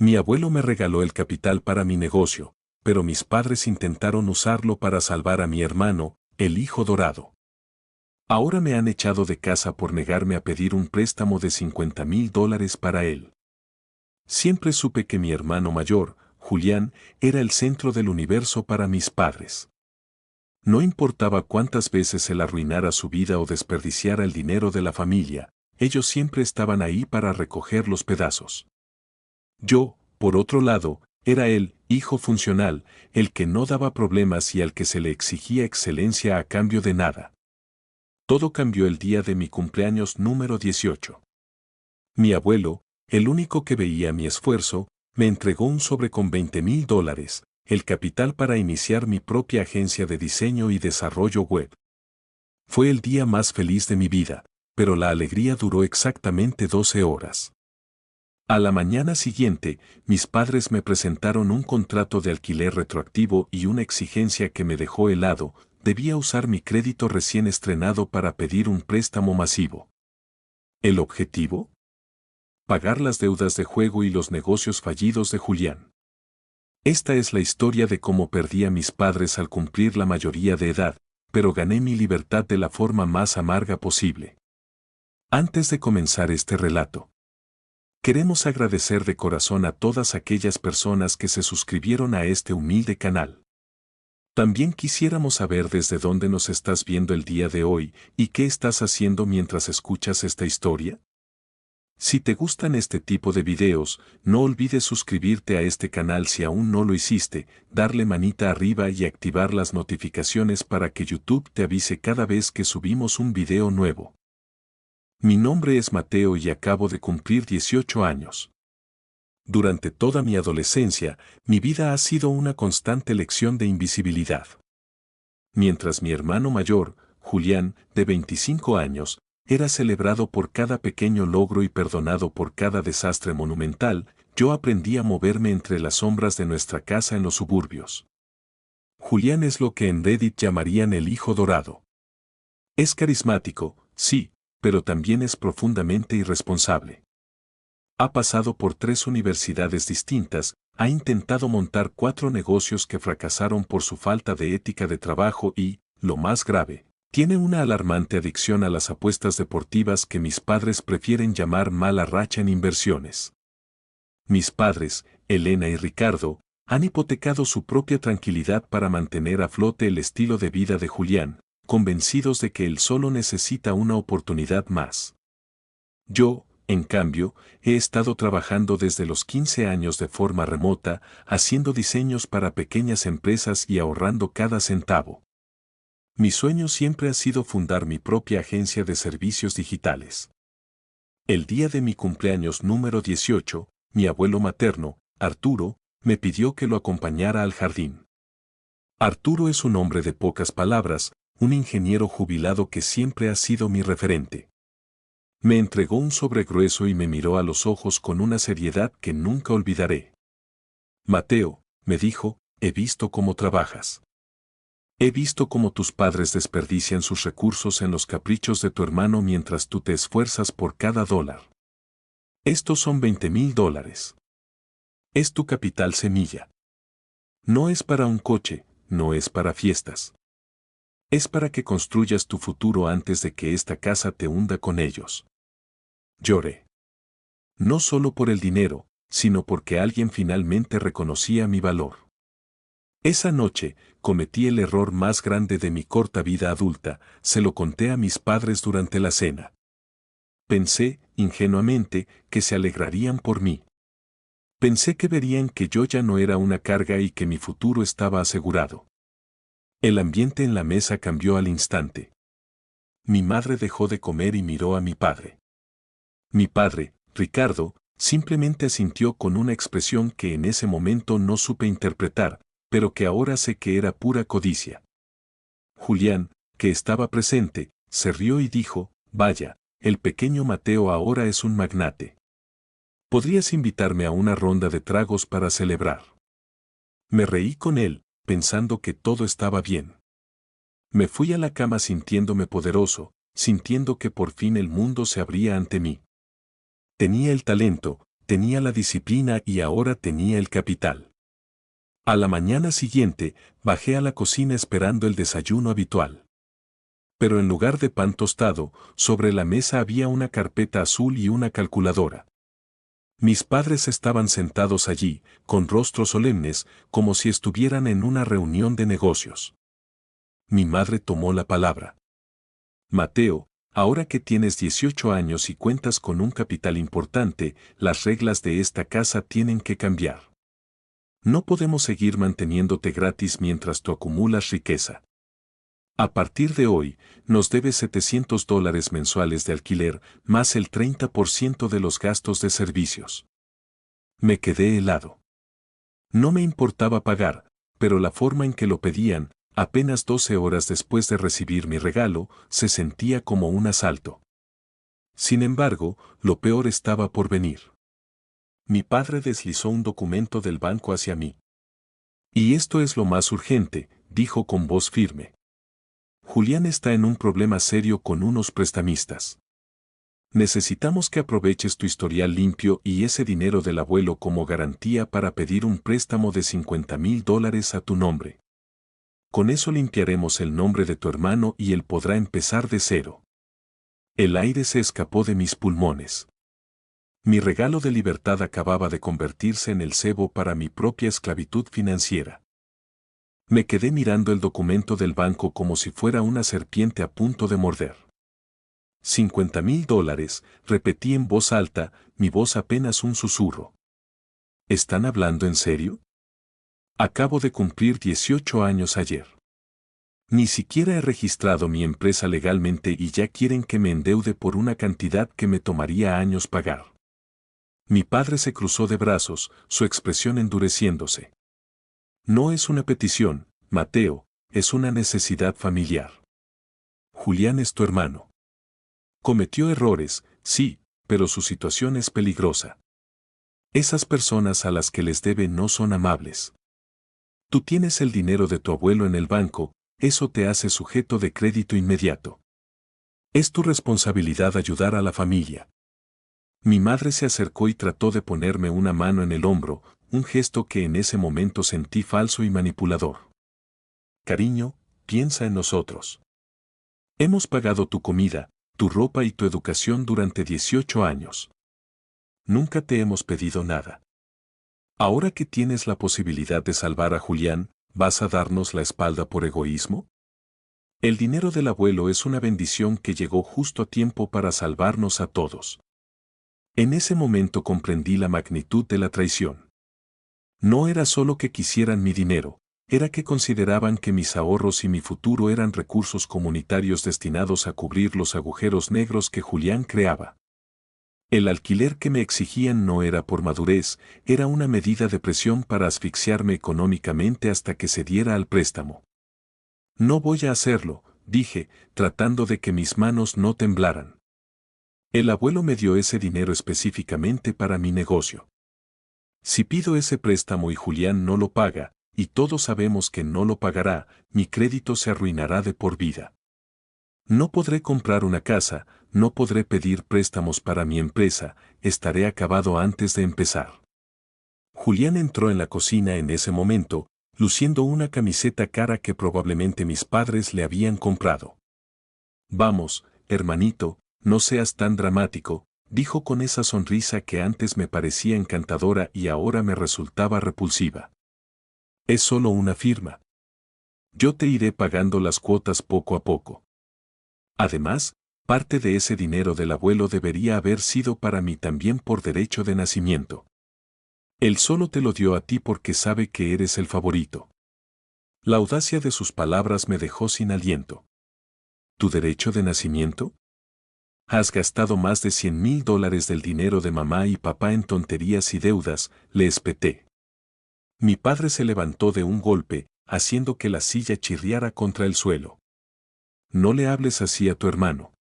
Mi abuelo me regaló el capital para mi negocio, pero mis padres intentaron usarlo para salvar a mi hermano, el hijo dorado. Ahora me han echado de casa por negarme a pedir un préstamo de $50,000 para él. Siempre supe que mi hermano mayor, Julián, era el centro del universo para mis padres. No importaba cuántas veces él arruinara su vida o desperdiciara el dinero de la familia, ellos siempre estaban ahí para recoger los pedazos. Yo, por otro lado, era el hijo funcional, el que no daba problemas y al que se le exigía excelencia a cambio de nada. Todo cambió el día de mi cumpleaños número 18. Mi abuelo, el único que veía mi esfuerzo, me entregó un sobre con $20,000, el capital para iniciar mi propia agencia de diseño y desarrollo web. Fue el día más feliz de mi vida, pero la alegría duró exactamente 12 horas. A la mañana siguiente, mis padres me presentaron un contrato de alquiler retroactivo y una exigencia que me dejó helado: debía usar mi crédito recién estrenado para pedir un préstamo masivo. ¿El objetivo? Pagar las deudas de juego y los negocios fallidos de Julián. Esta es la historia de cómo perdí a mis padres al cumplir la mayoría de edad, pero gané mi libertad de la forma más amarga posible. Antes de comenzar este relato, queremos agradecer de corazón a todas aquellas personas que se suscribieron a este humilde canal. También quisiéramos saber desde dónde nos estás viendo el día de hoy y qué estás haciendo mientras escuchas esta historia. Si te gustan este tipo de videos, no olvides suscribirte a este canal si aún no lo hiciste, darle manita arriba y activar las notificaciones para que YouTube te avise cada vez que subimos un video nuevo. Mi nombre es Mateo y acabo de cumplir 18 años. Durante toda mi adolescencia, mi vida ha sido una constante lección de invisibilidad. Mientras mi hermano mayor, Julián, de 25 años, era celebrado por cada pequeño logro y perdonado por cada desastre monumental, yo aprendí a moverme entre las sombras de nuestra casa en los suburbios. Julián es lo que en Reddit llamarían el hijo dorado. Es carismático, sí, pero también es profundamente irresponsable. Ha pasado por 3 universidades distintas, ha intentado montar 4 negocios que fracasaron por su falta de ética de trabajo y, lo más grave, tiene una alarmante adicción a las apuestas deportivas que mis padres prefieren llamar mala racha en inversiones. Mis padres, Elena y Ricardo, han hipotecado su propia tranquilidad para mantener a flote el estilo de vida de Julián, convencidos de que él solo necesita una oportunidad más. Yo, en cambio, he estado trabajando desde los 15 años de forma remota, haciendo diseños para pequeñas empresas y ahorrando cada centavo. Mi sueño siempre ha sido fundar mi propia agencia de servicios digitales. El día de mi cumpleaños número 18, mi abuelo materno, Arturo, me pidió que lo acompañara al jardín. Arturo es un hombre de pocas palabras, un ingeniero jubilado que siempre ha sido mi referente. Me entregó un sobre grueso y me miró a los ojos con una seriedad que nunca olvidaré. Mateo, me dijo, he visto cómo trabajas. He visto cómo tus padres desperdician sus recursos en los caprichos de tu hermano mientras tú te esfuerzas por cada dólar. Estos son $20,000. Es tu capital semilla. No es para un coche, no es para fiestas. Es para que construyas tu futuro antes de que esta casa te hunda con ellos. Lloré. No solo por el dinero, sino porque alguien finalmente reconocía mi valor. Esa noche, cometí el error más grande de mi corta vida adulta, se lo conté a mis padres durante la cena. Pensé, ingenuamente, que se alegrarían por mí. Pensé que verían que yo ya no era una carga y que mi futuro estaba asegurado. El ambiente en la mesa cambió al instante. Mi madre dejó de comer y miró a mi padre. Mi padre, Ricardo, simplemente asintió con una expresión que en ese momento no supe interpretar, pero que ahora sé que era pura codicia. Julián, que estaba presente, se rió y dijo, vaya, el pequeño Mateo ahora es un magnate. ¿Podrías invitarme a una ronda de tragos para celebrar? Me reí con él, pensando que todo estaba bien. Me fui a la cama sintiéndome poderoso, sintiendo que por fin el mundo se abría ante mí. Tenía el talento, tenía la disciplina y ahora tenía el capital. A la mañana siguiente, bajé a la cocina esperando el desayuno habitual. Pero en lugar de pan tostado, sobre la mesa había una carpeta azul y una calculadora. Mis padres estaban sentados allí, con rostros solemnes, como si estuvieran en una reunión de negocios. Mi madre tomó la palabra. Mateo, ahora que tienes 18 años y cuentas con un capital importante, las reglas de esta casa tienen que cambiar. No podemos seguir manteniéndote gratis mientras tú acumulas riqueza. A partir de hoy, nos debes $700 mensuales de alquiler, más el 30% de los gastos de servicios. Me quedé helado. No me importaba pagar, pero la forma en que lo pedían, apenas 12 horas después de recibir mi regalo, se sentía como un asalto. Sin embargo, lo peor estaba por venir. Mi padre deslizó un documento del banco hacia mí. Y esto es lo más urgente, dijo con voz firme. Julián está en un problema serio con unos prestamistas. Necesitamos que aproveches tu historial limpio y ese dinero del abuelo como garantía para pedir un préstamo de $50,000 a tu nombre. Con eso limpiaremos el nombre de tu hermano y él podrá empezar de cero. El aire se escapó de mis pulmones. Mi regalo de libertad acababa de convertirse en el cebo para mi propia esclavitud financiera. Me quedé mirando el documento del banco como si fuera una serpiente a punto de morder. $50,000, repetí en voz alta, mi voz apenas un susurro. ¿Están hablando en serio? Acabo de cumplir 18 años ayer. Ni siquiera he registrado mi empresa legalmente y ya quieren que me endeude por una cantidad que me tomaría años pagar. Mi padre se cruzó de brazos, su expresión endureciéndose. No es una petición, Mateo, es una necesidad familiar. Julián es tu hermano. Cometió errores, sí, pero su situación es peligrosa. Esas personas a las que les debe no son amables. Tú tienes el dinero de tu abuelo en el banco, eso te hace sujeto de crédito inmediato. Es tu responsabilidad ayudar a la familia. Mi madre se acercó y trató de ponerme una mano en el hombro, un gesto que en ese momento sentí falso y manipulador. Cariño, piensa en nosotros. Hemos pagado tu comida, tu ropa y tu educación durante 18 años. Nunca te hemos pedido nada. Ahora que tienes la posibilidad de salvar a Julián, ¿vas a darnos la espalda por egoísmo? El dinero del abuelo es una bendición que llegó justo a tiempo para salvarnos a todos. En ese momento comprendí la magnitud de la traición. No era solo que quisieran mi dinero, era que consideraban que mis ahorros y mi futuro eran recursos comunitarios destinados a cubrir los agujeros negros que Julián creaba. El alquiler que me exigían no era por madurez, era una medida de presión para asfixiarme económicamente hasta que se diera al préstamo. No voy a hacerlo, dije, tratando de que mis manos no temblaran. El abuelo me dio ese dinero específicamente para mi negocio. Si pido ese préstamo y Julián no lo paga, y todos sabemos que no lo pagará, mi crédito se arruinará de por vida. No podré comprar una casa, no podré pedir préstamos para mi empresa, estaré acabado antes de empezar. Julián entró en la cocina en ese momento, luciendo una camiseta cara que probablemente mis padres le habían comprado. Vamos, hermanito, no seas tan dramático, dijo con esa sonrisa que antes me parecía encantadora y ahora me resultaba repulsiva. Es solo una firma. Yo te iré pagando las cuotas poco a poco. Además, parte de ese dinero del abuelo debería haber sido para mí también por derecho de nacimiento. Él solo te lo dio a ti porque sabe que eres el favorito. La audacia de sus palabras me dejó sin aliento. ¿Tu derecho de nacimiento? Has gastado más de $100,000 del dinero de mamá y papá en tonterías y deudas, le espeté. Mi padre se levantó de un golpe, haciendo que la silla chirriara contra el suelo. No le hables así a tu hermano.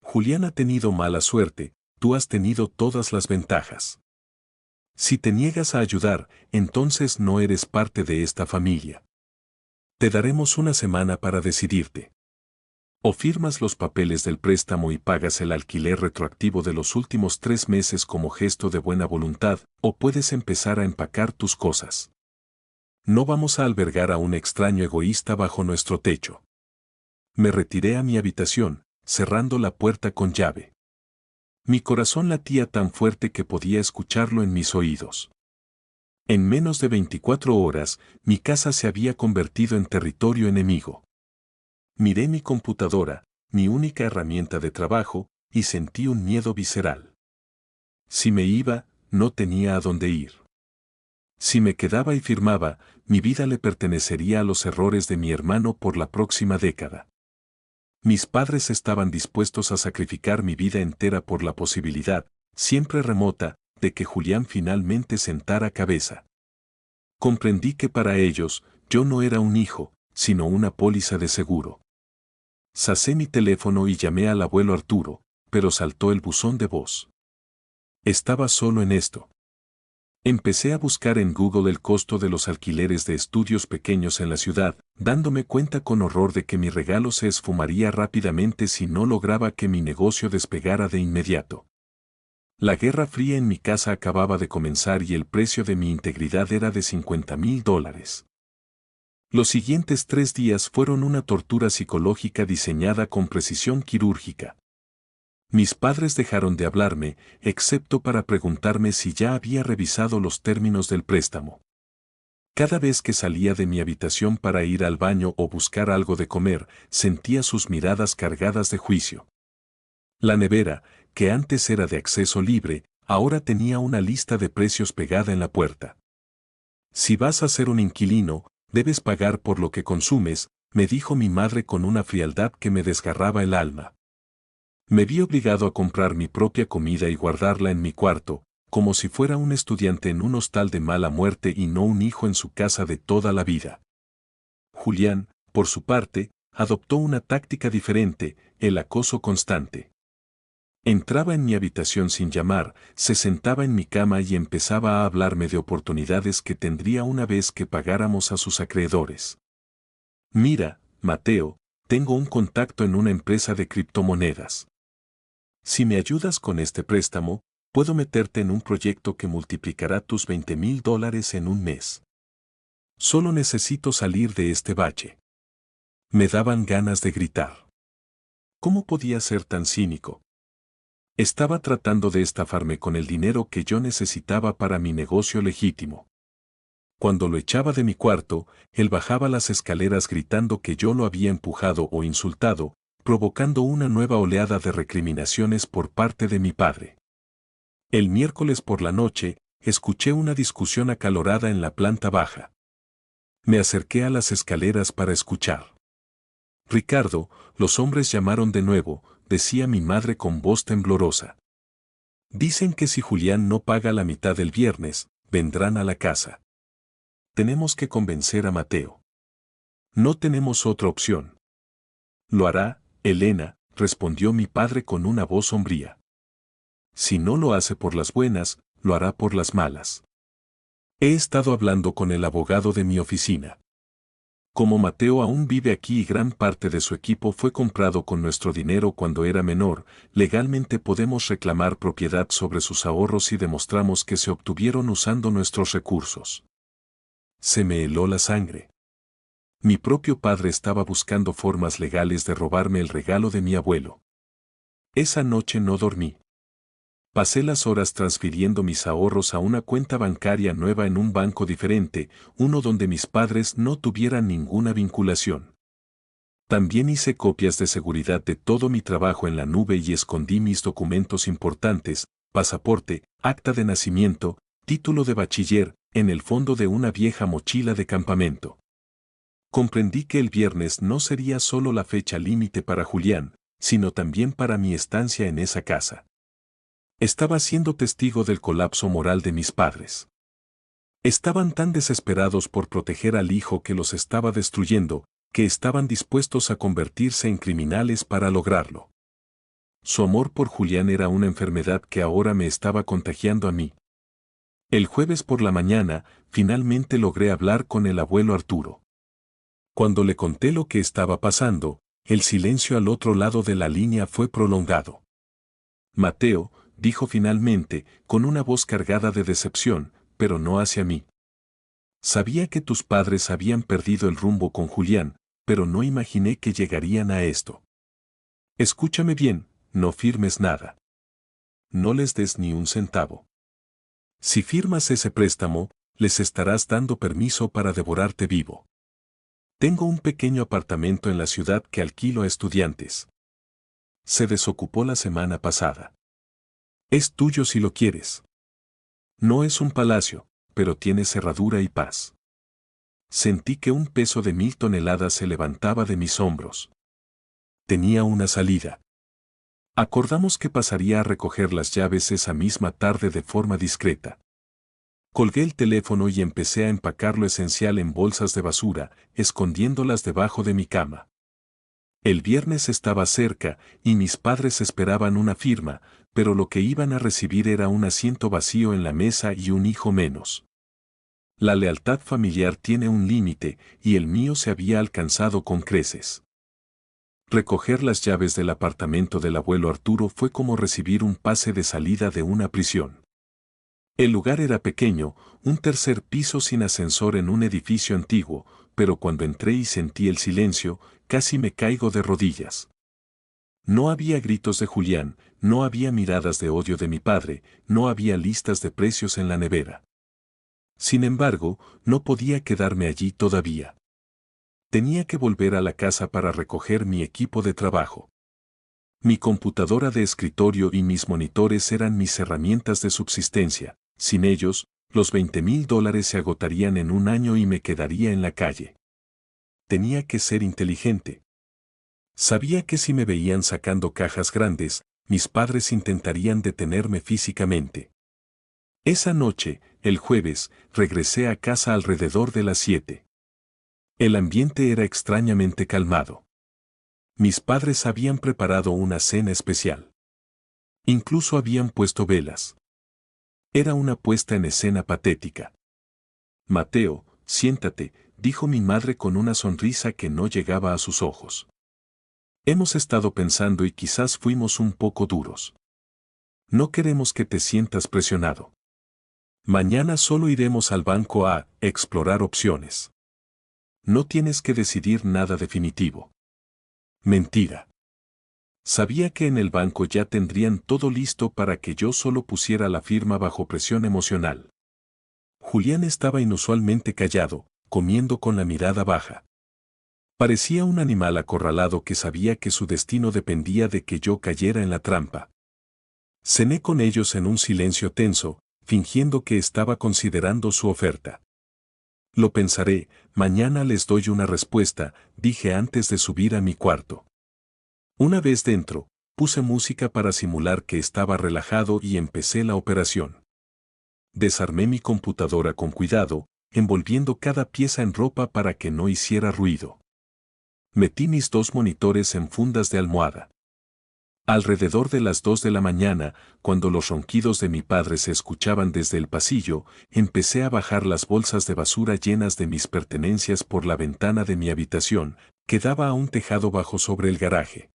Julián ha tenido mala suerte, tú has tenido todas las ventajas. Si te niegas a ayudar, entonces no eres parte de esta familia. Te daremos una semana para decidirte. O firmas los papeles del préstamo y pagas el alquiler retroactivo de los últimos 3 meses como gesto de buena voluntad, o puedes empezar a empacar tus cosas. No vamos a albergar a un extraño egoísta bajo nuestro techo. Me retiré a mi habitación, cerrando la puerta con llave. Mi corazón latía tan fuerte que podía escucharlo en mis oídos. En menos de 24 horas, mi casa se había convertido en territorio enemigo. Miré mi computadora, mi única herramienta de trabajo, y sentí un miedo visceral. Si me iba, no tenía a dónde ir. Si me quedaba y firmaba, mi vida le pertenecería a los errores de mi hermano por la próxima década. Mis padres estaban dispuestos a sacrificar mi vida entera por la posibilidad, siempre remota, de que Julián finalmente sentara cabeza. Comprendí que para ellos, yo no era un hijo, sino una póliza de seguro. Sacé mi teléfono y llamé al abuelo Arturo, pero saltó el buzón de voz. Estaba solo en esto. Empecé a buscar en Google el costo de los alquileres de estudios pequeños en la ciudad, dándome cuenta con horror de que mi regalo se esfumaría rápidamente si no lograba que mi negocio despegara de inmediato. La Guerra Fría en mi casa acababa de comenzar y el precio de mi integridad era de $50,000. Los siguientes 3 días fueron una tortura psicológica diseñada con precisión quirúrgica. Mis padres dejaron de hablarme, excepto para preguntarme si ya había revisado los términos del préstamo. Cada vez que salía de mi habitación para ir al baño o buscar algo de comer, sentía sus miradas cargadas de juicio. La nevera, que antes era de acceso libre, ahora tenía una lista de precios pegada en la puerta. Si vas a ser un inquilino, debes pagar por lo que consumes, me dijo mi madre con una frialdad que me desgarraba el alma. Me vi obligado a comprar mi propia comida y guardarla en mi cuarto, como si fuera un estudiante en un hostal de mala muerte y no un hijo en su casa de toda la vida. Julián, por su parte, adoptó una táctica diferente, el acoso constante. Entraba en mi habitación sin llamar, se sentaba en mi cama y empezaba a hablarme de oportunidades que tendría una vez que pagáramos a sus acreedores. Mira, Mateo, tengo un contacto en una empresa de criptomonedas. Si me ayudas con este préstamo, puedo meterte en un proyecto que multiplicará tus $20,000 en un mes. Solo necesito salir de este bache. Me daban ganas de gritar. ¿Cómo podía ser tan cínico? Estaba tratando de estafarme con el dinero que yo necesitaba para mi negocio legítimo. Cuando lo echaba de mi cuarto, él bajaba las escaleras gritando que yo lo había empujado o insultado, provocando una nueva oleada de recriminaciones por parte de mi padre. El miércoles por la noche, escuché una discusión acalorada en la planta baja. Me acerqué a las escaleras para escuchar. Ricardo, los hombres llamaron de nuevo, decía mi madre con voz temblorosa. Dicen que si Julián no paga la mitad el viernes, vendrán a la casa. Tenemos que convencer a Mateo. No tenemos otra opción. Lo hará, Elena, respondió mi padre con una voz sombría. Si no lo hace por las buenas, lo hará por las malas. He estado hablando con el abogado de mi oficina. Como Mateo aún vive aquí y gran parte de su equipo fue comprado con nuestro dinero cuando era menor, legalmente podemos reclamar propiedad sobre sus ahorros si demostramos que se obtuvieron usando nuestros recursos. Se me heló la sangre. Mi propio padre estaba buscando formas legales de robarme el regalo de mi abuelo. Esa noche no dormí. Pasé las horas transfiriendo mis ahorros a una cuenta bancaria nueva en un banco diferente, uno donde mis padres no tuvieran ninguna vinculación. También hice copias de seguridad de todo mi trabajo en la nube y escondí mis documentos importantes, pasaporte, acta de nacimiento, título de bachiller, en el fondo de una vieja mochila de campamento. Comprendí que el viernes no sería solo la fecha límite para Julián, sino también para mi estancia en esa casa. Estaba siendo testigo del colapso moral de mis padres. Estaban tan desesperados por proteger al hijo que los estaba destruyendo, que estaban dispuestos a convertirse en criminales para lograrlo. Su amor por Julián era una enfermedad que ahora me estaba contagiando a mí. El jueves por la mañana, finalmente logré hablar con el abuelo Arturo. Cuando le conté lo que estaba pasando, el silencio al otro lado de la línea fue prolongado. Mateo, dijo finalmente, con una voz cargada de decepción, pero no hacia mí. Sabía que tus padres habían perdido el rumbo con Julián, pero no imaginé que llegarían a esto. Escúchame bien, no firmes nada. No les des ni un centavo. Si firmas ese préstamo, les estarás dando permiso para devorarte vivo. Tengo un pequeño apartamento en la ciudad que alquilo a estudiantes. Se desocupó la semana pasada. Es tuyo si lo quieres. No es un palacio, pero tiene cerradura y paz. Sentí que un peso de 1000 toneladas se levantaba de mis hombros. Tenía una salida. Acordamos que pasaría a recoger las llaves esa misma tarde de forma discreta. Colgué el teléfono y empecé a empacar lo esencial en bolsas de basura, escondiéndolas debajo de mi cama. El viernes estaba cerca y mis padres esperaban una firma, pero lo que iban a recibir era un asiento vacío en la mesa y un hijo menos. La lealtad familiar tiene un límite y el mío se había alcanzado con creces. Recoger las llaves del apartamento del abuelo Arturo fue como recibir un pase de salida de una prisión. El lugar era pequeño, un tercer piso sin ascensor en un edificio antiguo, pero cuando entré y sentí el silencio, casi me caigo de rodillas. No había gritos de Julián, no había miradas de odio de mi padre, no había listas de precios en la nevera. Sin embargo, no podía quedarme allí todavía. Tenía que volver a la casa para recoger mi equipo de trabajo. Mi computadora de escritorio y mis monitores eran mis herramientas de subsistencia. Sin ellos, los $20,000 se agotarían en un año y me quedaría en la calle. Tenía que ser inteligente. Sabía que si me veían sacando cajas grandes, mis padres intentarían detenerme físicamente. Esa noche, el jueves, regresé a casa alrededor de las 7. El ambiente era extrañamente calmado. Mis padres habían preparado una cena especial. Incluso habían puesto velas. Era una puesta en escena patética. Mateo, siéntate, dijo mi madre con una sonrisa que no llegaba a sus ojos. Hemos estado pensando y quizás fuimos un poco duros. No queremos que te sientas presionado. Mañana solo iremos al banco a explorar opciones. No tienes que decidir nada definitivo. Mentira. Sabía que en el banco ya tendrían todo listo para que yo solo pusiera la firma bajo presión emocional. Julián estaba inusualmente callado, comiendo con la mirada baja. Parecía un animal acorralado que sabía que su destino dependía de que yo cayera en la trampa. Cené con ellos en un silencio tenso, fingiendo que estaba considerando su oferta. Lo pensaré, mañana les doy una respuesta, dije antes de subir a mi cuarto. Una vez dentro, puse música para simular que estaba relajado y empecé la operación. Desarmé mi computadora con cuidado, envolviendo cada pieza en ropa para que no hiciera ruido. Metí mis 2 monitores en fundas de almohada. Alrededor de las 2 de la mañana, cuando los ronquidos de mi padre se escuchaban desde el pasillo, empecé a bajar las bolsas de basura llenas de mis pertenencias por la ventana de mi habitación, que daba a un tejado bajo sobre el garaje.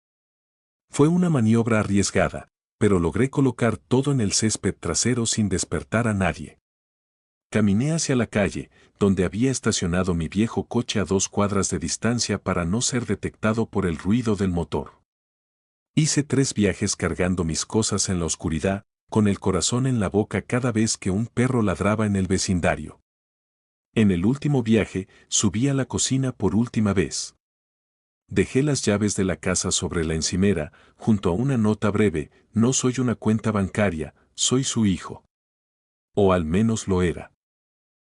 Fue una maniobra arriesgada, pero logré colocar todo en el césped trasero sin despertar a nadie. Caminé hacia la calle, donde había estacionado mi viejo coche a 2 cuadras de distancia para no ser detectado por el ruido del motor. Hice 3 viajes cargando mis cosas en la oscuridad, con el corazón en la boca cada vez que un perro ladraba en el vecindario. En el último viaje, subí a la cocina por última vez. Dejé las llaves de la casa sobre la encimera, junto a una nota breve: no soy una cuenta bancaria, soy su hijo. O al menos lo era.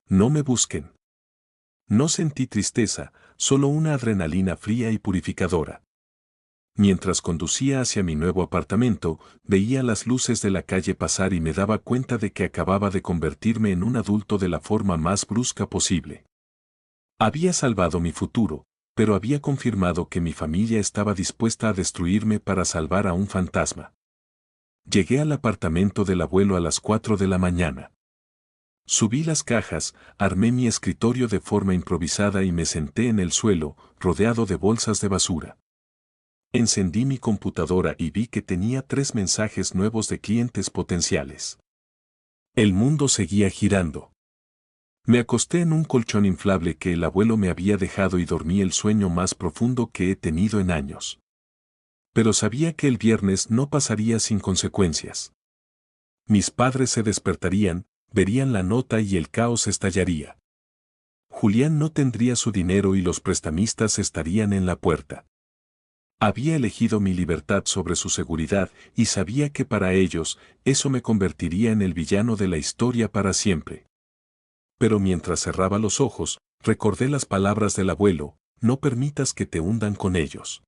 No me busquen. No sentí tristeza, solo una adrenalina fría y purificadora. Mientras conducía hacia mi nuevo apartamento, veía las luces de la calle pasar y me daba cuenta de que acababa de convertirme en un adulto de la forma más brusca posible. Había salvado mi futuro, pero había confirmado que mi familia estaba dispuesta a destruirme para salvar a un fantasma. Llegué al apartamento del abuelo a las 4 de la mañana. Subí las cajas, armé mi escritorio de forma improvisada y me senté en el suelo, rodeado de bolsas de basura. Encendí mi computadora y vi que tenía 3 mensajes nuevos de clientes potenciales. El mundo seguía girando. Me acosté en un colchón inflable que el abuelo me había dejado y dormí el sueño más profundo que he tenido en años. Pero sabía que el viernes no pasaría sin consecuencias. Mis padres se despertarían, verían la nota y el caos estallaría. Julián no tendría su dinero y los prestamistas estarían en la puerta. Había elegido mi libertad sobre su seguridad y sabía que para ellos eso me convertiría en el villano de la historia para siempre. Pero mientras cerraba los ojos, recordé las palabras del abuelo: no permitas que te hundan con ellos.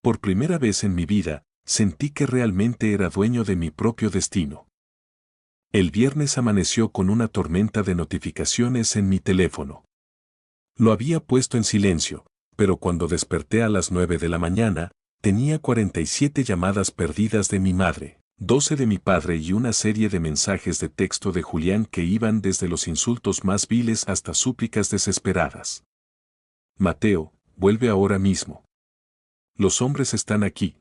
Por primera vez en mi vida, sentí que realmente era dueño de mi propio destino. El viernes amaneció con una tormenta de notificaciones en mi teléfono. Lo había puesto en silencio, pero cuando desperté a las 9 de la mañana, tenía 47 llamadas perdidas de mi madre, 12 de mi padre y una serie de mensajes de texto de Julián que iban desde los insultos más viles hasta súplicas desesperadas. Mateo, vuelve ahora mismo. Los hombres están aquí.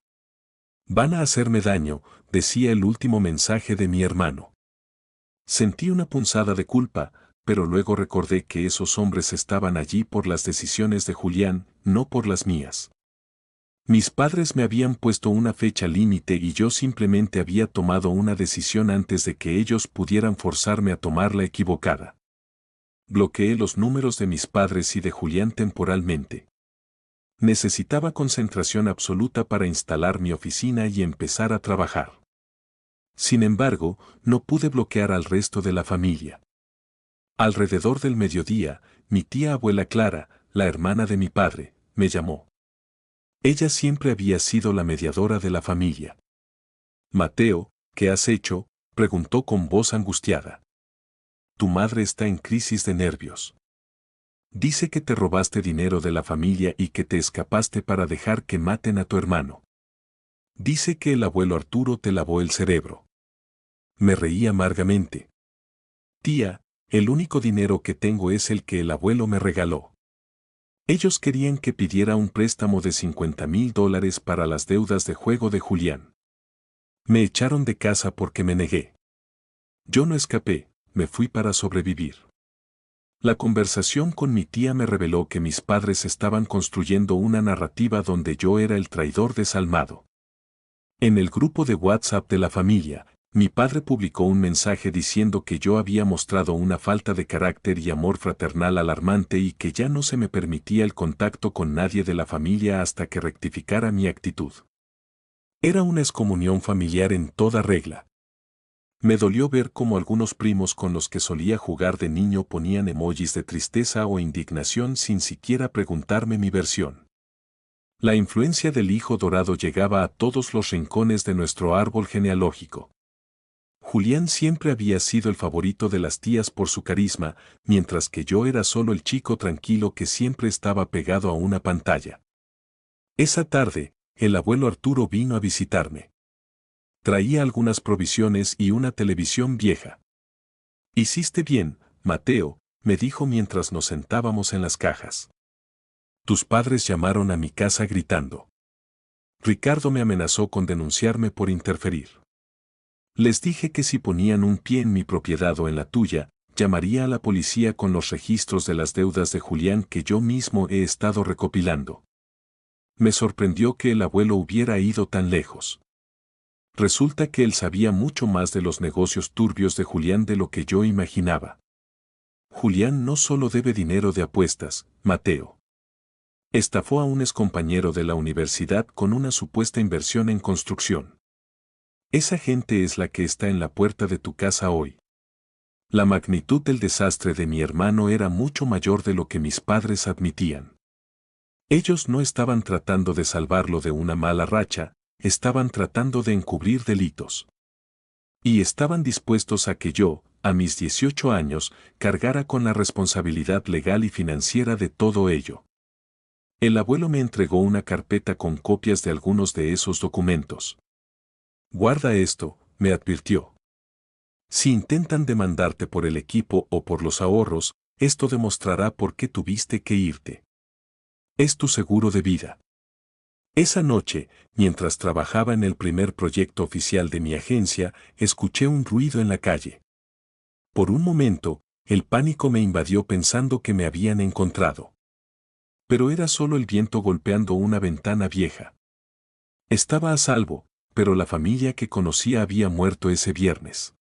Van a hacerme daño, decía el último mensaje de mi hermano. Sentí una punzada de culpa, pero luego recordé que esos hombres estaban allí por las decisiones de Julián, no por las mías. Mis padres me habían puesto una fecha límite y yo simplemente había tomado una decisión antes de que ellos pudieran forzarme a tomar la equivocada. Bloqueé los números de mis padres y de Julián temporalmente. Necesitaba concentración absoluta para instalar mi oficina y empezar a trabajar. Sin embargo, no pude bloquear al resto de la familia. Alrededor del mediodía, mi tía abuela Clara, la hermana de mi padre, me llamó. Ella siempre había sido la mediadora de la familia. Mateo, ¿qué has hecho?, preguntó con voz angustiada. Tu madre está en crisis de nervios. Dice que te robaste dinero de la familia y que te escapaste para dejar que maten a tu hermano. Dice que el abuelo Arturo te lavó el cerebro. Me reí amargamente. Tía, el único dinero que tengo es el que el abuelo me regaló. Ellos querían que pidiera un préstamo de $50,000 para las deudas de juego de Julián. Me echaron de casa porque me negué. Yo no escapé, me fui para sobrevivir. La conversación con mi tía me reveló que mis padres estaban construyendo una narrativa donde yo era el traidor desalmado. En el grupo de WhatsApp de la familia, mi padre publicó un mensaje diciendo que yo había mostrado una falta de carácter y amor fraternal alarmante y que ya no se me permitía el contacto con nadie de la familia hasta que rectificara mi actitud. Era una excomunión familiar en toda regla. Me dolió ver cómo algunos primos con los que solía jugar de niño ponían emojis de tristeza o indignación sin siquiera preguntarme mi versión. La influencia del hijo dorado llegaba a todos los rincones de nuestro árbol genealógico. Julián siempre había sido el favorito de las tías por su carisma, mientras que yo era solo el chico tranquilo que siempre estaba pegado a una pantalla. Esa tarde, el abuelo Arturo vino a visitarme. Traía algunas provisiones y una televisión vieja. Hiciste bien, Mateo, me dijo mientras nos sentábamos en las cajas. Tus padres llamaron a mi casa gritando. Ricardo me amenazó con denunciarme por interferir. Les dije que si ponían un pie en mi propiedad o en la tuya, llamaría a la policía con los registros de las deudas de Julián que yo mismo he estado recopilando. Me sorprendió que el abuelo hubiera ido tan lejos. Resulta que él sabía mucho más de los negocios turbios de Julián de lo que yo imaginaba. Julián no solo debe dinero de apuestas, Mateo. Estafó a un excompañero de la universidad con una supuesta inversión en construcción. Esa gente es la que está en la puerta de tu casa hoy. La magnitud del desastre de mi hermano era mucho mayor de lo que mis padres admitían. Ellos no estaban tratando de salvarlo de una mala racha, estaban tratando de encubrir delitos. Y estaban dispuestos a que yo, a mis 18 años, cargara con la responsabilidad legal y financiera de todo ello. El abuelo me entregó una carpeta con copias de algunos de esos documentos. Guarda esto, me advirtió. Si intentan demandarte por el equipo o por los ahorros, esto demostrará por qué tuviste que irte. Es tu seguro de vida. Esa noche, mientras trabajaba en el primer proyecto oficial de mi agencia, escuché un ruido en la calle. Por un momento, el pánico me invadió pensando que me habían encontrado. Pero era solo el viento golpeando una ventana vieja. Estaba a salvo, pero la familia que conocía había muerto ese viernes.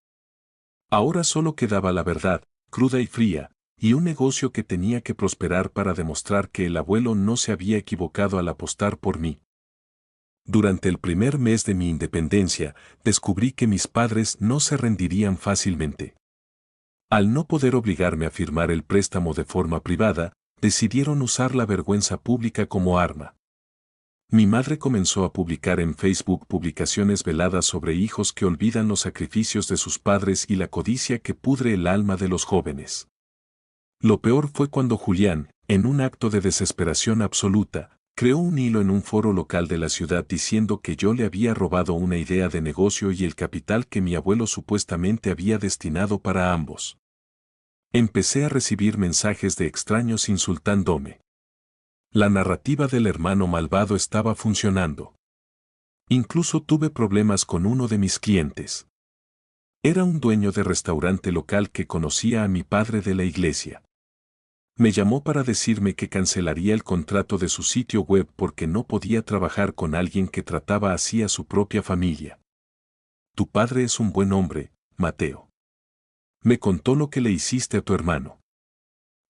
Ahora solo quedaba la verdad, cruda y fría, y un negocio que tenía que prosperar para demostrar que el abuelo no se había equivocado al apostar por mí. Durante el primer mes de mi independencia, descubrí que mis padres no se rendirían fácilmente. Al no poder obligarme a firmar el préstamo de forma privada, decidieron usar la vergüenza pública como arma. Mi madre comenzó a publicar en Facebook publicaciones veladas sobre hijos que olvidan los sacrificios de sus padres y la codicia que pudre el alma de los jóvenes. Lo peor fue cuando Julián, en un acto de desesperación absoluta, creó un hilo en un foro local de la ciudad diciendo que yo le había robado una idea de negocio y el capital que mi abuelo supuestamente había destinado para ambos. Empecé a recibir mensajes de extraños insultándome. La narrativa del hermano malvado estaba funcionando. Incluso tuve problemas con uno de mis clientes. Era un dueño de restaurante local que conocía a mi padre de la iglesia. Me llamó para decirme que cancelaría el contrato de su sitio web porque no podía trabajar con alguien que trataba así a su propia familia. Tu padre es un buen hombre, Mateo. Me contó lo que le hiciste a tu hermano.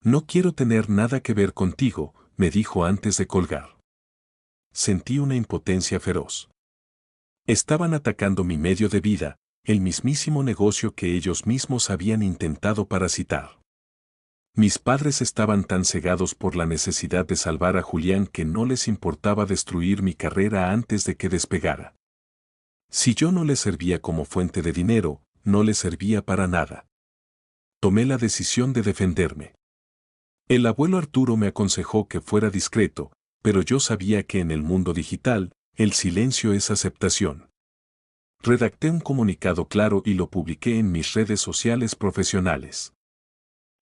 No quiero tener nada que ver contigo, me dijo antes de colgar. Sentí una impotencia feroz. Estaban atacando mi medio de vida, el mismísimo negocio que ellos mismos habían intentado parasitar. Mis padres estaban tan cegados por la necesidad de salvar a Julián que no les importaba destruir mi carrera antes de que despegara. Si yo no les servía como fuente de dinero, no les servía para nada. Tomé la decisión de defenderme. El abuelo Arturo me aconsejó que fuera discreto, pero yo sabía que en el mundo digital, el silencio es aceptación. Redacté un comunicado claro y lo publiqué en mis redes sociales profesionales.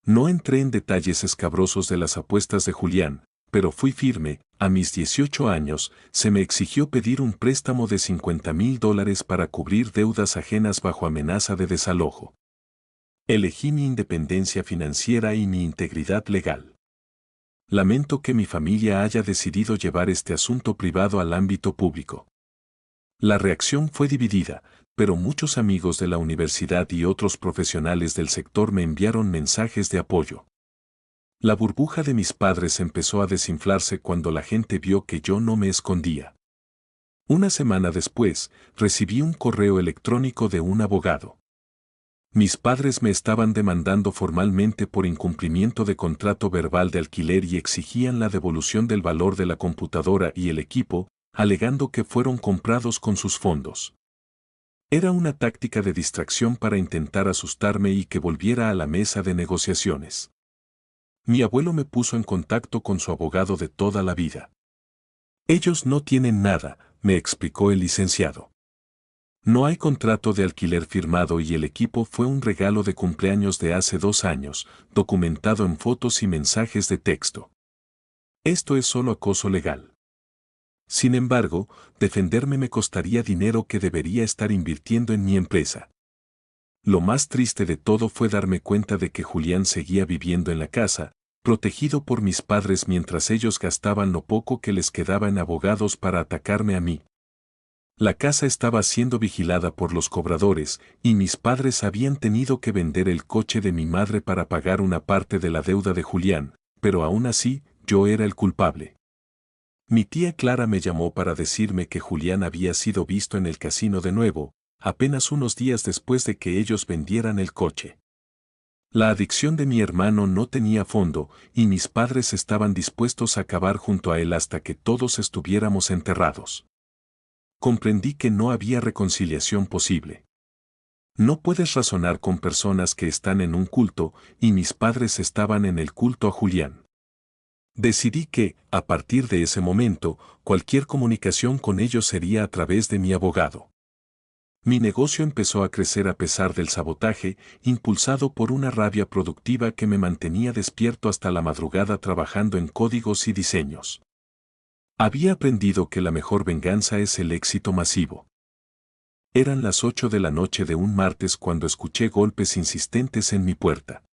No entré en detalles escabrosos de las apuestas de Julián, pero fui firme. A mis 18 años, se me exigió pedir un préstamo de $50,000 para cubrir deudas ajenas bajo amenaza de desalojo. Elegí mi independencia financiera y mi integridad legal. Lamento que mi familia haya decidido llevar este asunto privado al ámbito público. La reacción fue dividida, pero muchos amigos de la universidad y otros profesionales del sector me enviaron mensajes de apoyo. La burbuja de mis padres empezó a desinflarse cuando la gente vio que yo no me escondía. Una semana después, recibí un correo electrónico de un abogado. Mis padres me estaban demandando formalmente por incumplimiento de contrato verbal de alquiler y exigían la devolución del valor de la computadora y el equipo, alegando que fueron comprados con sus fondos. Era una táctica de distracción para intentar asustarme y que volviera a la mesa de negociaciones. Mi abuelo me puso en contacto con su abogado de toda la vida. Ellos no tienen nada, me explicó el licenciado. No hay contrato de alquiler firmado y el equipo fue un regalo de cumpleaños de hace 2 años, documentado en fotos y mensajes de texto. Esto es solo acoso legal. Sin embargo, defenderme me costaría dinero que debería estar invirtiendo en mi empresa. Lo más triste de todo fue darme cuenta de que Julián seguía viviendo en la casa, protegido por mis padres mientras ellos gastaban lo poco que les quedaba en abogados para atacarme a mí. La casa estaba siendo vigilada por los cobradores, y mis padres habían tenido que vender el coche de mi madre para pagar una parte de la deuda de Julián, pero aún así, yo era el culpable. Mi tía Clara me llamó para decirme que Julián había sido visto en el casino de nuevo, apenas unos días después de que ellos vendieran el coche. La adicción de mi hermano no tenía fondo, y mis padres estaban dispuestos a acabar junto a él hasta que todos estuviéramos enterrados. Comprendí que no había reconciliación posible. No puedes razonar con personas que están en un culto, y mis padres estaban en el culto a Julián. Decidí que, a partir de ese momento, cualquier comunicación con ellos sería a través de mi abogado. Mi negocio empezó a crecer a pesar del sabotaje, impulsado por una rabia productiva que me mantenía despierto hasta la madrugada trabajando en códigos y diseños. Había aprendido que la mejor venganza es el éxito masivo. Eran las 8 de la noche de un martes cuando escuché golpes insistentes en mi puerta.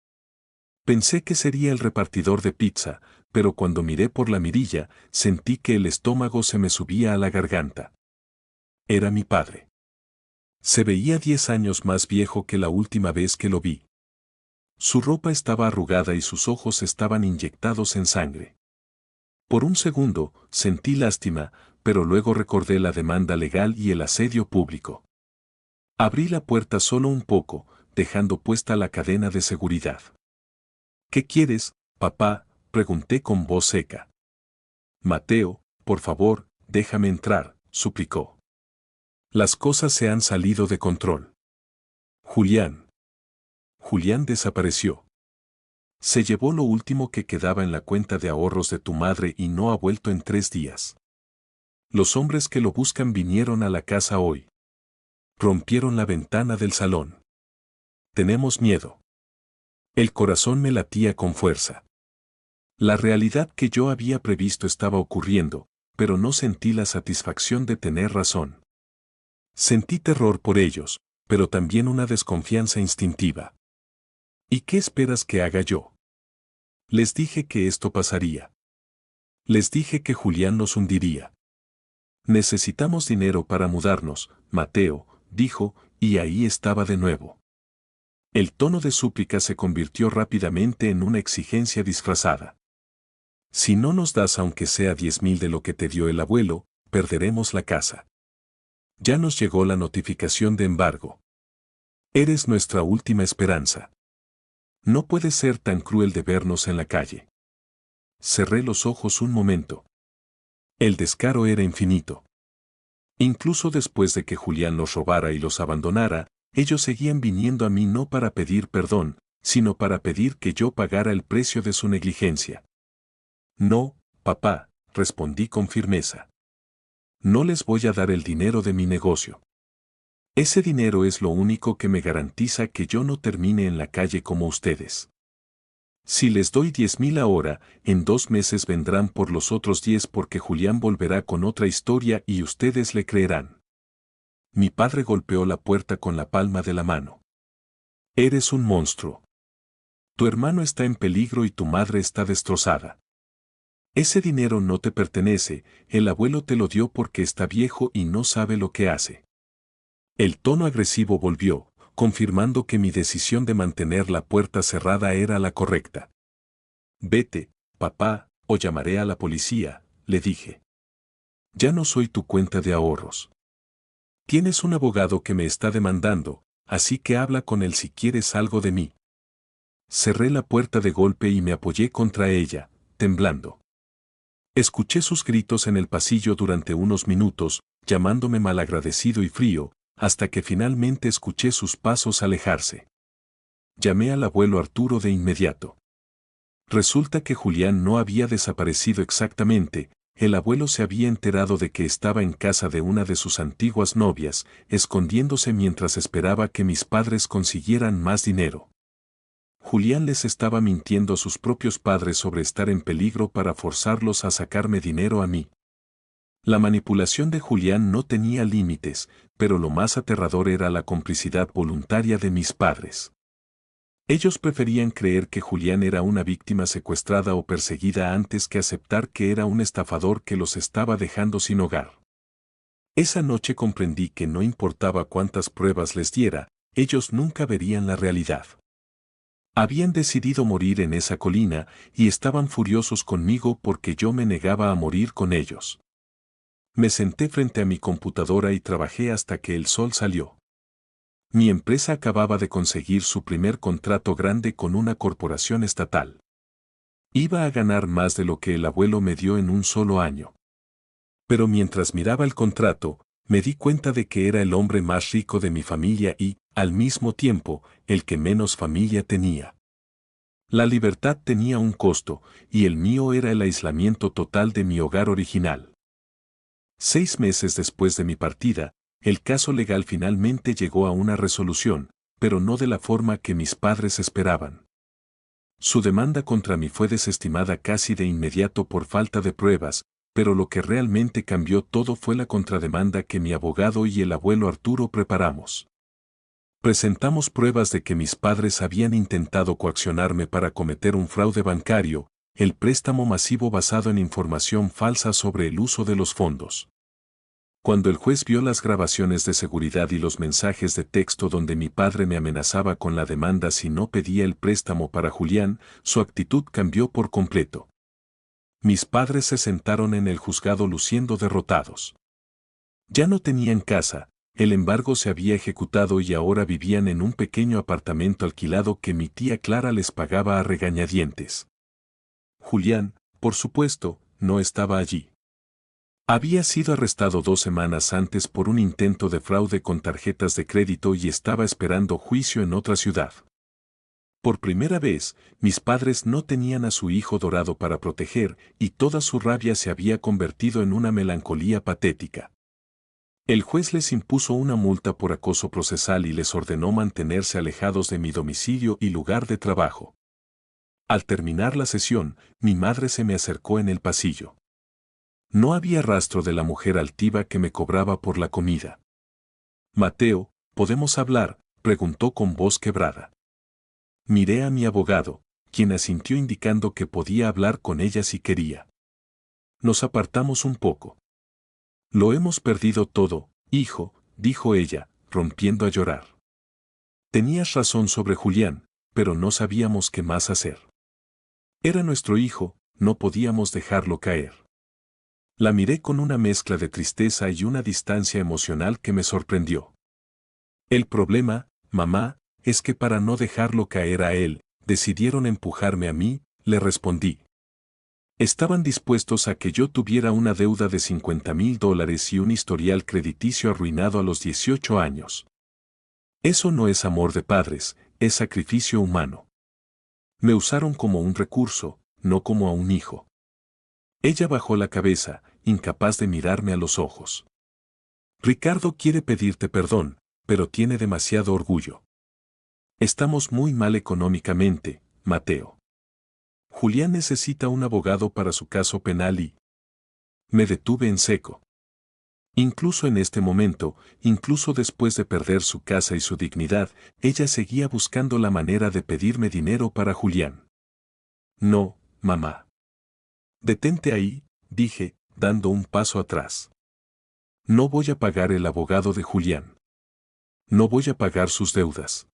Pensé que sería el repartidor de pizza, pero cuando miré por la mirilla, sentí que el estómago se me subía a la garganta. Era mi padre. Se veía 10 años más viejo que la última vez que lo vi. Su ropa estaba arrugada y sus ojos estaban inyectados en sangre. Por un segundo, sentí lástima, pero luego recordé la demanda legal y el asedio público. Abrí la puerta solo un poco, dejando puesta la cadena de seguridad. ¿Qué quieres, papá?, pregunté con voz seca. Mateo, por favor, déjame entrar, suplicó. Las cosas se han salido de control. Julián. Julián desapareció. Se llevó lo último que quedaba en la cuenta de ahorros de tu madre y no ha vuelto en 3 días. Los hombres que lo buscan vinieron a la casa hoy. Rompieron la ventana del salón. Tenemos miedo. El corazón me latía con fuerza. La realidad que yo había previsto estaba ocurriendo, pero no sentí la satisfacción de tener razón. Sentí terror por ellos, pero también una desconfianza instintiva. ¿Y qué esperas que haga yo? Les dije que esto pasaría. Les dije que Julián nos hundiría. Necesitamos dinero para mudarnos, Mateo, dijo, y ahí estaba de nuevo. El tono de súplica se convirtió rápidamente en una exigencia disfrazada. Si no nos das aunque sea 10,000 de lo que te dio el abuelo, perderemos la casa. Ya nos llegó la notificación de embargo. Eres nuestra última esperanza. No puedes ser tan cruel de vernos en la calle. Cerré los ojos un momento. El descaro era infinito. Incluso después de que Julián los robara y los abandonara, ellos seguían viniendo a mí no para pedir perdón, sino para pedir que yo pagara el precio de su negligencia. No, papá, respondí con firmeza. No les voy a dar el dinero de mi negocio. Ese dinero es lo único que me garantiza que yo no termine en la calle como ustedes. Si les doy 10,000 ahora, en 2 meses vendrán por los otros 10 porque Julián volverá con otra historia y ustedes le creerán. Mi padre golpeó la puerta con la palma de la mano. Eres un monstruo. Tu hermano está en peligro y tu madre está destrozada. Ese dinero no te pertenece, el abuelo te lo dio porque está viejo y no sabe lo que hace. El tono agresivo volvió, confirmando que mi decisión de mantener la puerta cerrada era la correcta. Vete, papá, o llamaré a la policía, le dije. Ya no soy tu cuenta de ahorros. Tienes un abogado que me está demandando, así que habla con él si quieres algo de mí. Cerré la puerta de golpe y me apoyé contra ella, temblando. Escuché sus gritos en el pasillo durante unos minutos, llamándome malagradecido y frío, hasta que finalmente escuché sus pasos alejarse. Llamé al abuelo Arturo de inmediato. Resulta que Julián no había desaparecido exactamente, el abuelo se había enterado de que estaba en casa de una de sus antiguas novias, escondiéndose mientras esperaba que mis padres consiguieran más dinero. Julián les estaba mintiendo a sus propios padres sobre estar en peligro para forzarlos a sacarme dinero a mí. La manipulación de Julián no tenía límites, pero lo más aterrador era la complicidad voluntaria de mis padres. Ellos preferían creer que Julián era una víctima secuestrada o perseguida antes que aceptar que era un estafador que los estaba dejando sin hogar. Esa noche comprendí que no importaba cuántas pruebas les diera, ellos nunca verían la realidad. Habían decidido morir en esa colina y estaban furiosos conmigo porque yo me negaba a morir con ellos. Me senté frente a mi computadora y trabajé hasta que el sol salió. Mi empresa acababa de conseguir su primer contrato grande con una corporación estatal. Iba a ganar más de lo que el abuelo me dio en un solo año. Pero mientras miraba el contrato, me di cuenta de que era el hombre más rico de mi familia y, al mismo tiempo, el que menos familia tenía. La libertad tenía un costo, y el mío era el aislamiento total de mi hogar original. 6 meses después de mi partida, el caso legal finalmente llegó a una resolución, pero no de la forma que mis padres esperaban. Su demanda contra mí fue desestimada casi de inmediato por falta de pruebas, pero lo que realmente cambió todo fue la contrademanda que mi abogado y el abuelo Arturo preparamos. Presentamos pruebas de que mis padres habían intentado coaccionarme para cometer un fraude bancario, el préstamo masivo basado en información falsa sobre el uso de los fondos. Cuando el juez vio las grabaciones de seguridad y los mensajes de texto donde mi padre me amenazaba con la demanda si no pedía el préstamo para Julián, su actitud cambió por completo. Mis padres se sentaron en el juzgado luciendo derrotados. Ya no tenían casa, el embargo se había ejecutado y ahora vivían en un pequeño apartamento alquilado que mi tía Clara les pagaba a regañadientes. Julián, por supuesto, no estaba allí. Había sido arrestado 2 semanas antes por un intento de fraude con tarjetas de crédito y estaba esperando juicio en otra ciudad. Por primera vez, mis padres no tenían a su hijo dorado para proteger y toda su rabia se había convertido en una melancolía patética. El juez les impuso una multa por acoso procesal y les ordenó mantenerse alejados de mi domicilio y lugar de trabajo. Al terminar la sesión, mi madre se me acercó en el pasillo. No había rastro de la mujer altiva que me cobraba por la comida. Mateo, ¿podemos hablar?, preguntó con voz quebrada. Miré a mi abogado, quien asintió indicando que podía hablar con ella si quería. Nos apartamos un poco. Lo hemos perdido todo, hijo, dijo ella, rompiendo a llorar. Tenías razón sobre Julián, pero no sabíamos qué más hacer. Era nuestro hijo, no podíamos dejarlo caer. La miré con una mezcla de tristeza y una distancia emocional que me sorprendió. El problema, mamá, es que para no dejarlo caer a él, decidieron empujarme a mí, le respondí. Estaban dispuestos a que yo tuviera una deuda de $50,000 y un historial crediticio arruinado a los 18 años. Eso no es amor de padres, es sacrificio humano. Me usaron como un recurso, no como a un hijo. Ella bajó la cabeza, incapaz de mirarme a los ojos. Ricardo quiere pedirte perdón, pero tiene demasiado orgullo. Estamos muy mal económicamente, Mateo. Julián necesita un abogado para su caso penal y... Me detuve en seco. Incluso en este momento, incluso después de perder su casa y su dignidad, ella seguía buscando la manera de pedirme dinero para Julián. No, mamá. Detente ahí, dije, dando un paso atrás. No voy a pagar el abogado de Julián. No voy a pagar sus deudas.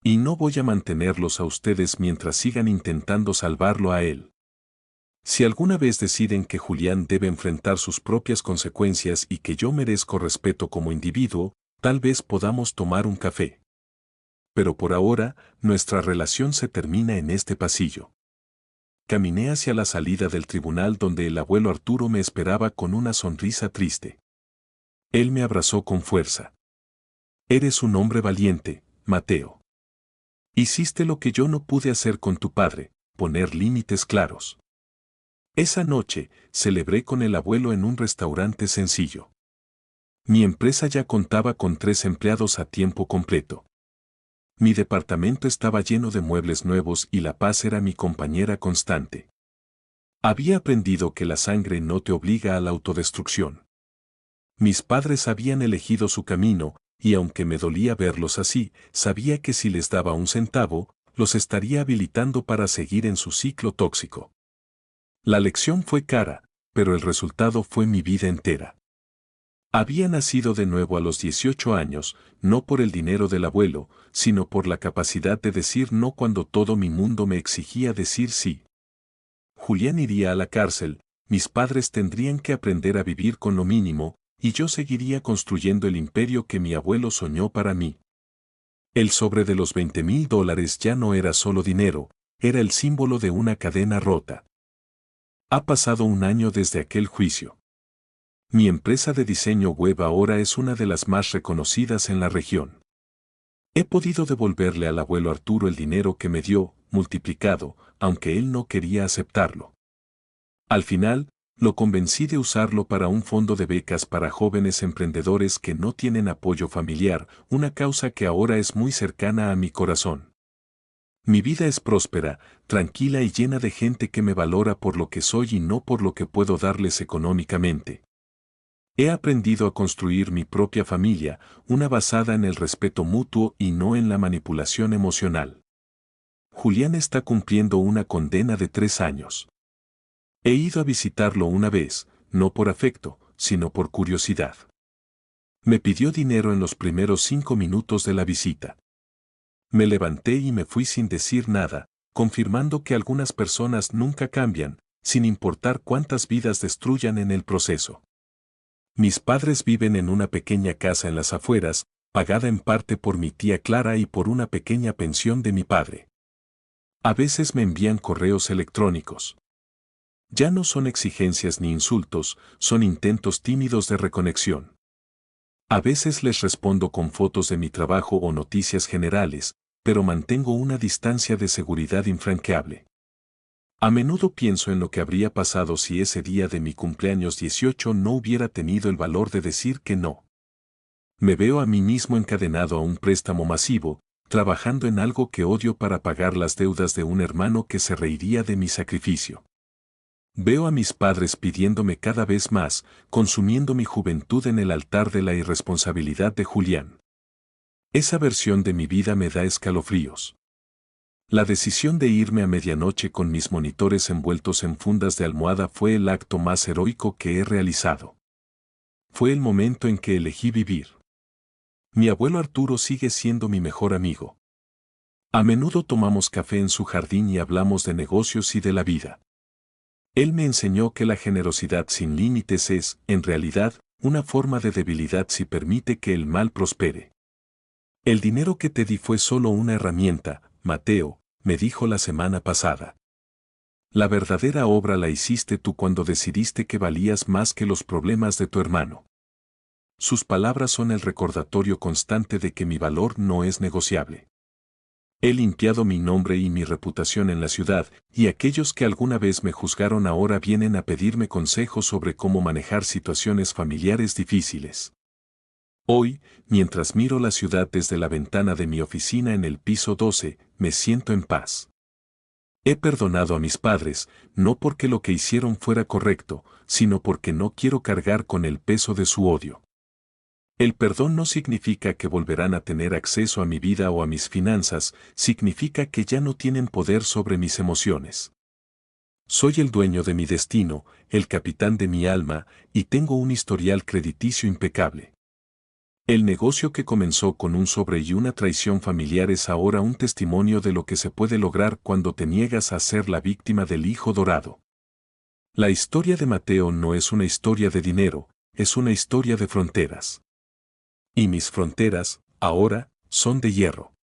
Y no voy a mantenerlos a ustedes mientras sigan intentando salvarlo a él. Si alguna vez deciden que Julián debe enfrentar sus propias consecuencias y que yo merezco respeto como individuo, tal vez podamos tomar un café. Pero por ahora, nuestra relación se termina en este pasillo. Caminé hacia la salida del tribunal donde el abuelo Arturo me esperaba con una sonrisa triste. Él me abrazó con fuerza. Eres un hombre valiente, Mateo. Hiciste lo que yo no pude hacer con tu padre, poner límites claros. Esa noche, celebré con el abuelo en un restaurante sencillo. Mi empresa ya contaba con 3 empleados a tiempo completo. Mi departamento estaba lleno de muebles nuevos y la paz era mi compañera constante. Había aprendido que la sangre no te obliga a la autodestrucción. Mis padres habían elegido su camino, y aunque me dolía verlos así, sabía que si les daba un centavo, los estaría habilitando para seguir en su ciclo tóxico. La lección fue cara, pero el resultado fue mi vida entera. Había nacido de nuevo a los 18 años, no por el dinero del abuelo, sino por la capacidad de decir no cuando todo mi mundo me exigía decir sí. Julián iría a la cárcel, mis padres tendrían que aprender a vivir con lo mínimo, y yo seguiría construyendo el imperio que mi abuelo soñó para mí. El sobre de los $20,000 ya no era solo dinero, era el símbolo de una cadena rota. Ha pasado un año desde aquel juicio. Mi empresa de diseño web ahora es una de las más reconocidas en la región. He podido devolverle al abuelo Arturo el dinero que me dio, multiplicado, aunque él no quería aceptarlo. Al final, lo convencí de usarlo para un fondo de becas para jóvenes emprendedores que no tienen apoyo familiar, una causa que ahora es muy cercana a mi corazón. Mi vida es próspera, tranquila y llena de gente que me valora por lo que soy y no por lo que puedo darles económicamente. He aprendido a construir mi propia familia, una basada en el respeto mutuo y no en la manipulación emocional. Julián está cumpliendo una condena de 3 años. He ido a visitarlo una vez, no por afecto, sino por curiosidad. Me pidió dinero en los primeros 5 minutos de la visita. Me levanté y me fui sin decir nada, confirmando que algunas personas nunca cambian, sin importar cuántas vidas destruyan en el proceso. Mis padres viven en una pequeña casa en las afueras, pagada en parte por mi tía Clara y por una pequeña pensión de mi padre. A veces me envían correos electrónicos. Ya no son exigencias ni insultos, son intentos tímidos de reconexión. A veces les respondo con fotos de mi trabajo o noticias generales, pero mantengo una distancia de seguridad infranqueable. A menudo pienso en lo que habría pasado si ese día de mi cumpleaños 18 no hubiera tenido el valor de decir que no. Me veo a mí mismo encadenado a un préstamo masivo, trabajando en algo que odio para pagar las deudas de un hermano que se reiría de mi sacrificio. Veo a mis padres pidiéndome cada vez más, consumiendo mi juventud en el altar de la irresponsabilidad de Julián. Esa versión de mi vida me da escalofríos. La decisión de irme a medianoche con mis monitores envueltos en fundas de almohada fue el acto más heroico que he realizado. Fue el momento en que elegí vivir. Mi abuelo Arturo sigue siendo mi mejor amigo. A menudo tomamos café en su jardín y hablamos de negocios y de la vida. Él me enseñó que la generosidad sin límites es, en realidad, una forma de debilidad si permite que el mal prospere. El dinero que te di fue solo una herramienta, Mateo, me dijo la semana pasada. La verdadera obra la hiciste tú cuando decidiste que valías más que los problemas de tu hermano. Sus palabras son el recordatorio constante de que mi valor no es negociable. He limpiado mi nombre y mi reputación en la ciudad, y aquellos que alguna vez me juzgaron ahora vienen a pedirme consejos sobre cómo manejar situaciones familiares difíciles. Hoy, mientras miro la ciudad desde la ventana de mi oficina en el piso 12, me siento en paz. He perdonado a mis padres, no porque lo que hicieron fuera correcto, sino porque no quiero cargar con el peso de su odio. El perdón no significa que volverán a tener acceso a mi vida o a mis finanzas, significa que ya no tienen poder sobre mis emociones. Soy el dueño de mi destino, el capitán de mi alma, y tengo un historial crediticio impecable. El negocio que comenzó con un sobre y una traición familiar es ahora un testimonio de lo que se puede lograr cuando te niegas a ser la víctima del hijo dorado. La historia de Mateo no es una historia de dinero, es una historia de fronteras. Y mis fronteras, ahora, son de hierro.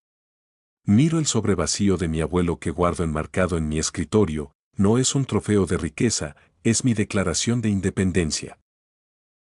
Miro el sobre vacío de mi abuelo que guardo enmarcado en mi escritorio, no es un trofeo de riqueza, es mi declaración de independencia.